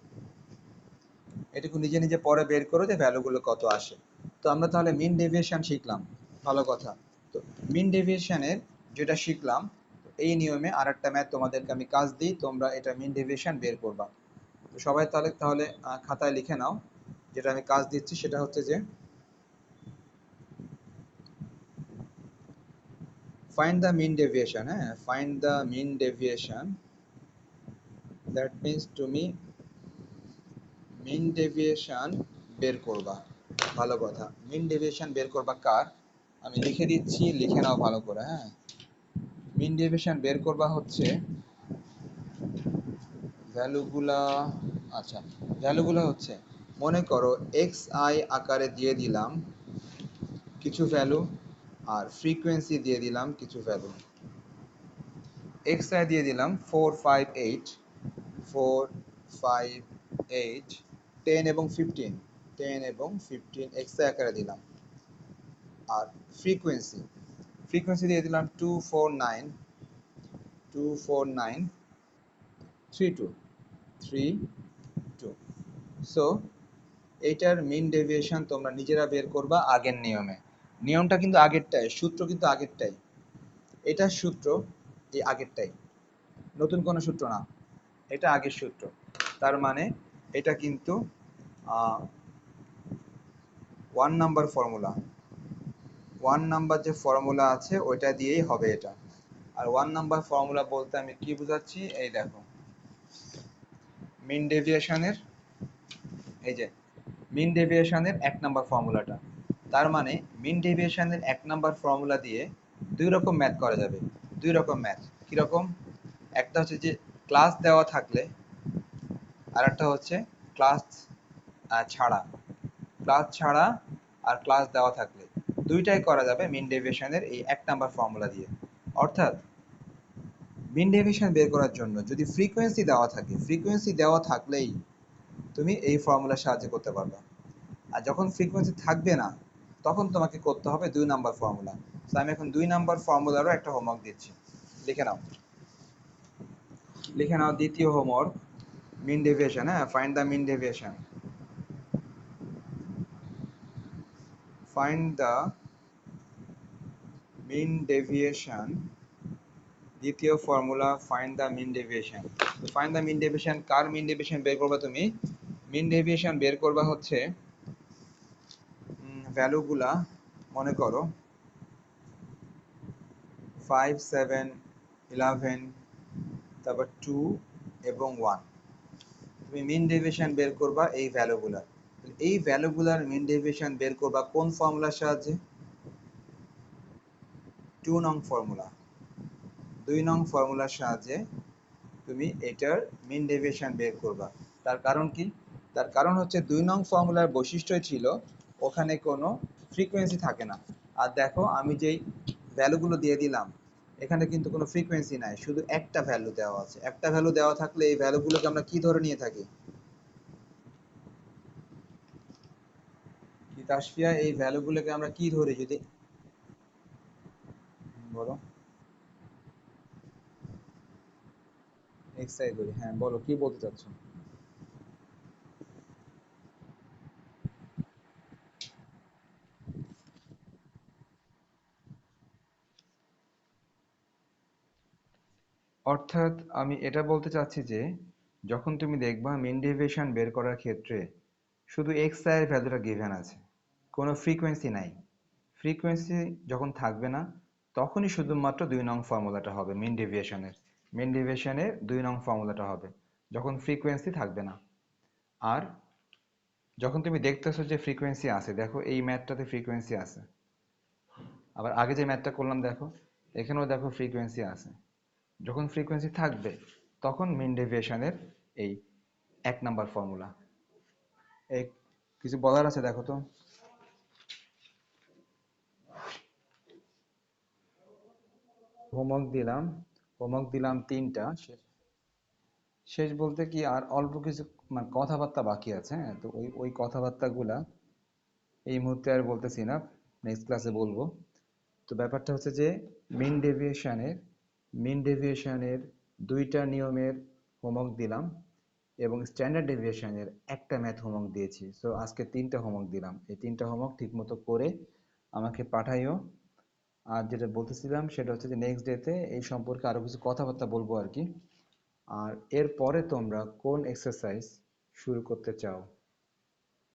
এটুকু নিজে নিজে পরে বের করো যে ভ্যালুগুলো কত আসে। তো আমরা তাহলে মিন ডেভিয়েশন শিখলাম, ভালো কথা। তো মিন ডেভিয়েশনের যেটা শিখলাম, এই নিয়মে আর একটা ম্যাথ তোমাদেরকে আমি কাজ দিই, তোমরা এটা মিন ডেভিয়েশন বের করবা। তো সবাই তাহলে তাহলে খাতায় লিখে নাও, যেটা আমি কাজ দিচ্ছি সেটা হচ্ছে যে ফাইন্ড দ্য মিন ডেভিয়েশন, হ্যাঁ find the mean deviation, that means তুমি মিন ডেভিয়েশন বের করবা, ভালো কথা। মিন ডেভিয়েশন বের করবা কার, আমি লিখে দিচ্ছি, লিখে নাও ভালো করে, হ্যাঁ মিন ডেভিয়েশন বের করবা হচ্ছে ভ্যালুগুলা, আচ্ছা ভ্যালুগুলো হচ্ছে মনে করো এক্স আই আকারে দিয়ে দিলাম কিছু ভ্যালু আর ফ্রিকোয়েন্সি দিয়ে দিলাম কিছু ভ্যালু। এক্স আই দিয়ে দিলাম 458, 458, 10 এবং 15, 10 এবং 15 এক্স আই আকারে দিলাম। আর ফ্রিকোয়েন্সি, ফ্রিকোয়েন্সি দিয়ে দিলাম 249, 249, 32, 32। সো এইটার মিন ডেভিয়েশন তোমরা নিজেরা বের করবা আগের নিয়মে। নিয়মটা কিন্তু আগেরটাই, সূত্র কিন্তু আগেরটাই, এটার সূত্র এই আগেরটাই, নতুন কোনো সূত্র না, এটা আগের সূত্র। তার মানে এটা কিন্তু 1 নাম্বার ফর্মুলা, 1 নাম্বার যে ফর্মুলা আছে ওইটা দিয়েই হবে এটা। আর 1 নাম্বার ফর্মুলা বলতে আমি কি বুঝাচ্ছি, এই দেখো মিন ডেভিয়েশনের, এই যে মিন ডেভিয়েশনের 1 নাম্বার ফর্মুলাটা। তার মানে মিন ডেভিয়েশনের 1 নাম্বার ফর্মুলা দিয়ে দুই রকম ম্যাথ করা যাবে। দুই রকম ম্যাথ কিরকম, একটা হচ্ছে যে ক্লাস দেওয়া থাকলে, আর একটা হচ্ছে ক্লাস ছাড়া। ক্লাস ছাড়া আর ক্লাস দেওয়া থাকলে দুইটাই করা যাবে মিন ডেভিয়েশনের এই 1 নাম্বার ফর্মুলা দিয়ে। অর্থাৎ মিন ডেভিয়েশন বের করার জন্য যদি ফ্রিকোয়েন্সি দেওয়া থাকে, ফ্রিকোয়েন্সি দেওয়া থাকলেই তুমি এই ফর্মুলার সাহায্যে করতে পারবে। আর যখন ফ্রিকোয়েন্সি থাকবে না তখন তোমাকে করতে হবে 2 নাম্বার ফর্মুলা। তো আমি এখন 2 নাম্বার ফর্মুলারও একটা হোমওয়ার্ক দিচ্ছি, লিখে নাও। লিখে নাও দ্বিতীয় হোমওয়ার্ক, মিন ডেভিয়েশন। হ্যাঁ, find the mean deviation, find the mean deviation. দ্বিতীয় formula find the mean deviation. তো ফাইন্ড দ্য মিন ডেভিয়েশন, কার মিন ডেভিয়েশন বের করবা তুমি? মিন ডেভিয়েশন বের করবা হচ্ছে ভ্যালুগুলা, মনে করো 5, 7, 11, তারপর 2 এবং 1। তুমি মিন ডেভিয়েশন বের করবা এই ভ্যালুগুলার। এই ভ্যালুগুলার মিন ডেভিয়েশন বের করবা কোন ফর্মুলার সাহায্যে? 2 নং ফর্মুলা। 2 নং ফর্মুলার সাহায্যে তুমি এটার মিন ডেভিয়েশন বের করবা। তার কারণ কি? তার কারণ হচ্ছে 2 নং ফর্মুলার বৈশিষ্ট্যই ছিল ওখানে কোনো ফ্রিকোয়েন্সি থাকে না। আর দেখো আমি যেই ভ্যালুগুলো দিয়ে দিলাম এখানে কিন্তু কোনো ফ্রিকোয়েন্সি নাই, শুধু একটা ভ্যালু দেওয়া আছে। একটা ভ্যালু দেওয়া থাকলে এই ভ্যালুগুলোকে আমরা কি ধরে নিয়ে থাকি? কি তাসফিয়া, এই ভ্যালুগুলোকে আমরা কি ধরি যদি, বলো? এক্সআই ধরি। হ্যাঁ বলো, কি বলতে চাচ্ছো? অর্থাৎ আমি এটা বলতে চাচ্ছি যে যখন তুমি দেখবা মিন ডেভিয়েশন বের করার ক্ষেত্রে শুধু এক্স আই এর ভ্যালুটা গিভেন আছে, কোনো ফ্রিকোয়েন্সি নাই। ফ্রিকোয়েন্সি যখন থাকবে না তখনই শুধুমাত্র 2 নং ফর্মুলাটা হবে মিন ডেভিয়েশনের। মিন ডেভিয়েশনের 2 নং ফর্মুলাটা হবে যখন ফ্রিকোয়েন্সি থাকবে না। আর যখন তুমি দেখতেছো যে ফ্রিকোয়েন্সি আছে, দেখো এই ম্যাথটাতে ফ্রিকোয়েন্সি আছে, আবার আগে যে ম্যাথটা করলাম দেখো এখানেও দেখো ফ্রিকোয়েন্সি আছে। যখন ফ্রিকোয়েন্সি থাকবে তখন মিন ডেভিয়েশনের এই 1 নাম্বার ফর্মুলা। এই কিছু বলার আছে দেখো তো? দিলাম, হোমওয়ার্ক দিলাম 3টা। শেষ, শেষ বলতে কি আর অল্প কিছু মানে কথাবার্তা বাকি আছে। হ্যাঁ, তো ওই ওই কথাবার্তাগুলা এই মুহূর্তে আর বলতেছি না, নেক্সট ক্লাসে বলবো। তো ব্যাপারটা হচ্ছে যে মিন ডেভিয়েশনের, মিন ডেভিয়েশনের 2টা নিয়মের হোমওয়ার্ক দিলাম এবং স্ট্যান্ডার্ড ডেভিয়েশনের একটা ম্যাথ হোমওয়ার্ক দিয়েছি। সো আজকে 3টা হোমওয়ার্ক দিলাম, এই 3টা হোমওয়ার্ক ঠিক মতো করে আমাকে পাঠাইও। আর যেটা বলতেছিলাম সেটা হচ্ছে যে নেক্সট ডেতে এই সম্পর্কে আরো কিছু কথাবার্তা বলবো আর কি। আর এরপরে তোমরা কোন এক্সারসাইজ শুরু করতে চাও?